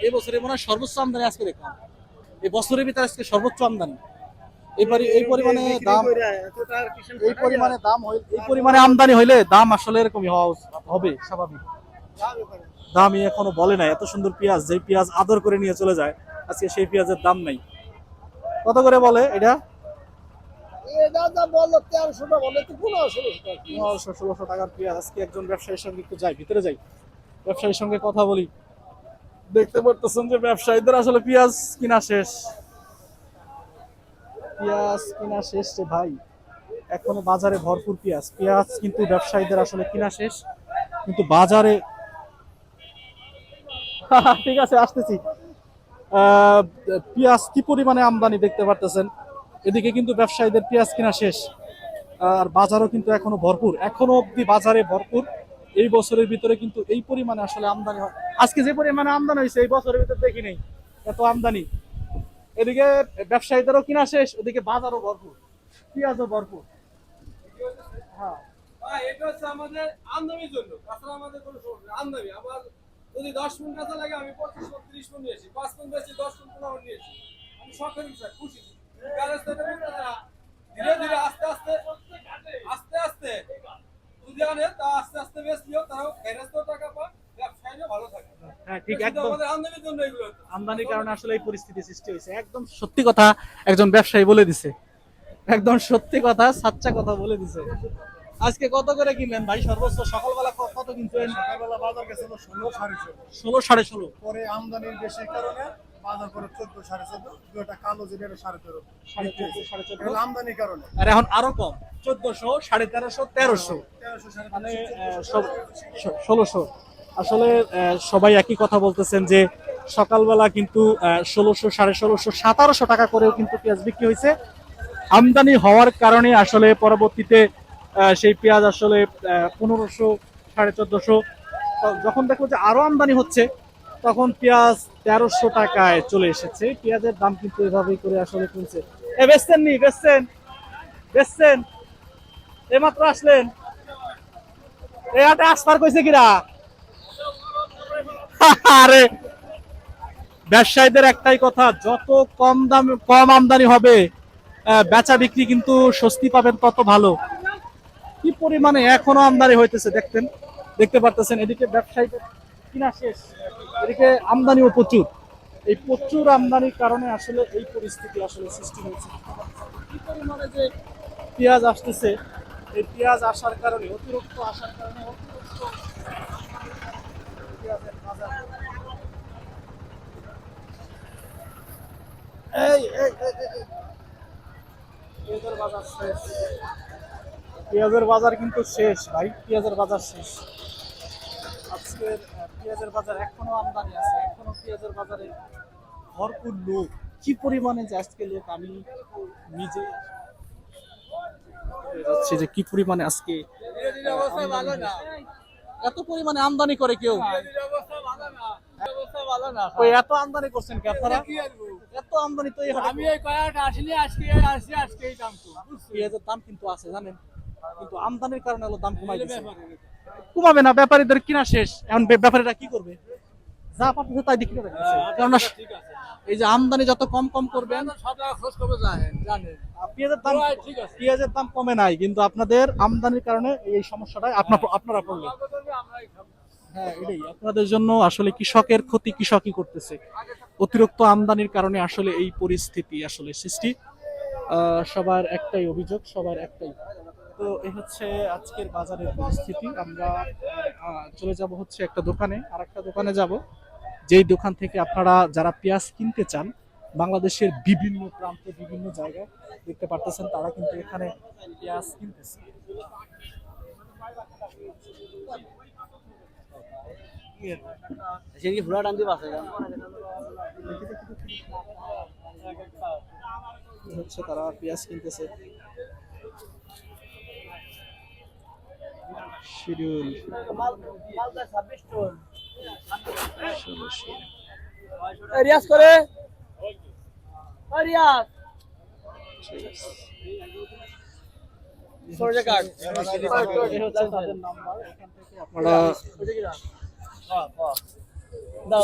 এই বছরে মনে হয় সর্বোচ্চ আমদানি আজকে দেখলাম, এই বছরের ভিতরে আজকে সর্বোচ্চ আমদানি। এই পরিমাণে দাম, এই পরিমাণে আমদানি হইলে দাম আসলে এরকমই হবে স্বাভাবিক। দামই এখনো বলে নাই। এত সুন্দর পেঁয়াজ, যে পেঁয়াজ আদর করে নিয়ে চলে যায়, আজকে সেই পেঁয়াজের দাম নাই। কত করে বলে এটা? 1500-1600 টাকার পেঁয়াজ। আজকে একজন ব্যবসায়ীর সঙ্গে একটু যাই, ভিতরে যাই, ব্যবসায়ীর সঙ্গে কথা বলি। দেখতে পারতেছেন যে ব্যবসায়ীদের আসলে পেঁয়াজ কিনা শেষ, পেঁয়াজ কিনা শেষ রে ভাই। এখনো বাজারে ভরপুর পেঁয়াজ, পেঁয়াজ কিন্তু ব্যবসায়ীদের আসলে কিনা শেষ, কিন্তু বাজারে ঠিক আছে আসতেছি। পেঁয়াজ কি পরিমাণে আমদানি দেখতে পারতেছেন, এদিকে কিন্তু ব্যবসায়ীদের পেঁয়াজ কিনা শেষ, আর বাজারও কিন্তু এখনো ভরপুর, এখনো অব্দি বাজারে ভরপুর। এই বছরের ভিতরে কিন্তু এই পরিমাণে আসলে আমদানি হয়, আজকে যে পরিমাণে আমদানি হয়েছে এই বছরের ভিতরে দেখি নেই এত আমদানি। এদিকে ব্যবসায়ীদেরও কিনা শেষ, ওদিকে বাজারও ভরপুর, পেঁয়াজও ভরপুর। হ্যাঁ এটা হচ্ছে আমাদের আমদানির জন্য, তাছাড়া আমাদের কোনো সমস্যা নেই। আমদানি আবার যদি 10 মণ কাঁচা লাগে আমি 25-30 মণ নিয়েছি, 5 মণ বেশি 10 মণ 15 মণ নিয়েছি। আমি শখের বিষয় খুশি। ধীরে ধীরে আস্তে আস্তে আস্তে আস্তে যদি আনে তা আস্তে আস্তে বেশিও তারাও গ্যারেজও টাকা পায়, ব্যবসায়ীও ভালো থাকে। হ্যাঁ ঠিক, একদম আমাদের আমদানির জন্য এগুলো, আমদানির কারণে আসলে এই পরিস্থিতি সৃষ্টি হয়েছে। একদম সত্যি কথা একজন ব্যবসায়ী বলে দিছে, একদম সত্যি কথা, সাচ্চা কথা বলে দিছে। আজকে কত করে কিনলেন ভাই সর্বোচ্চ? সকালবেলা কত কিনছেন? সকালবেলা বাজার গেছিল 16-16.5, 16-16.5। পরে আমদানির বেশি কারণে বাজার করে 14-14.5, দুটা কালো যেটা 13.5, 14.5 আমদানির কারণে। আর এখন আরো কম, 1400, 1350, 1300, 1300, মানে 1600। আসলে সবাই একই কথা বলতেছেন যে সকালবেলা কিন্তু 1600, 1650, 1700 টাকা করেও কিন্তু পেঁয়াজ বিক্রি হয়েছে। আমদানি হওয়ার কারণে আসলে পরবর্তীতে সেই পেঁয়াজ আসলে 1500, 1450, যখন দেখো যে আরো আমদানি হচ্ছে তখন পেঁয়াজ 1300 টাকায় চলে এসেছে। পেঁয়াজের দাম কিন্তু এভাবেই করে আসলে কমছে। বেচছেন নি? বেচছেন এইমাত্র আসলেন? এই হাটে আসবার কইছে কিরা? আরে ব্যবসায়ীদের একটাই কথা, যত কম আমদানি হবে বেচা বিক্রি কিন্তু স্বস্তি পাবেন তত ভালো। কি পরিমাণে এখনো আমদানি হইতেছে দেখতে পারতেছেন। এদিকে ব্যবসায়ীদের কিনা শেষ, এদিকে আমদানিও প্রচুর। এই প্রচুর আমদানির কারণে আসলে এই পরিস্থিতি আসলে সৃষ্টি হয়েছে। কি পরিমাণে যে পেঁয়াজ আসতেছে, এই পেঁয়াজ আসার কারণে, অতিরিক্ত আসার কারণে পেঁয়াজের বাজার, পেঁয়াজের বাজার শেষ, পেঁয়াজের বাজার কিন্তু শেষ ভাই, পেঁয়াজের বাজার শেষ। আজকের পেঁয়াজের বাজার এখনো আমদানি আছে, এখনো পেঁয়াজের বাজারে ভরপুর লোক। কি পরিমাণে যে আজকে লোক, আমি নিজে যাচ্ছি যে কি পরিমাণে আজকে এত পরিমাণে আমদানি করে কেউ। এত আমদানি করছেন কি আপনারা? এত আমদানি তো আমি এই কয়েকটা আসিনি, আজকে আসছি, আজকেই দাম তো পেঁয়াজের দাম কিন্তু আছে জানেন, কিন্তু আমদানির কারণে হলো দাম কমাই দিচ্ছে। কমাবে না, ব্যাপারীদের কিনা শেষ, এখন ব্যাপারীরা কি করবে? যা পাচ্ছে তাই বিক্রি করে দিচ্ছে। কারণ এই যে আমদানি যত কম করবেন, পেঁয়াজের দাম কমে নাই, কিন্তু আপনাদের আমদানির কারণে এই সমস্যাটা আপনারা পড়লেন। হ্যাঁ এটাই আপনাদের জন্য আসলে কৃষকের ক্ষতি কৃষকই করতেছে। অতিরিক্ত আমদানির কারণে আসলে এই পরিস্থিতি আসলে সৃষ্টি। সবার একটাই অভিযোগ, সবার একটাই। তো এই হচ্ছে আজকের বাজারের পরিস্থিতি। আমরা চলে যাব হচ্ছে একটা দোকানে, আর একটা দোকানে যাব যেই দোকান থেকে আপনারা যারা পেঁয়াজ কিনতে চান, বাংলাদেশের বিভিন্ন প্রান্তে বিভিন্ন জায়গায় দেখতে পারতেছেন তারা কিন্তু এখানে পেঁয়াজ কিনতেছে। হচ্ছে তারা পেঁয়াজ কিনতেছে। শিডিউল রিয়াজ করে রিয়াজ সরজে কার্ড এই হচ্ছে তাদের নাম্বার, এখান থেকে আপনারা দাও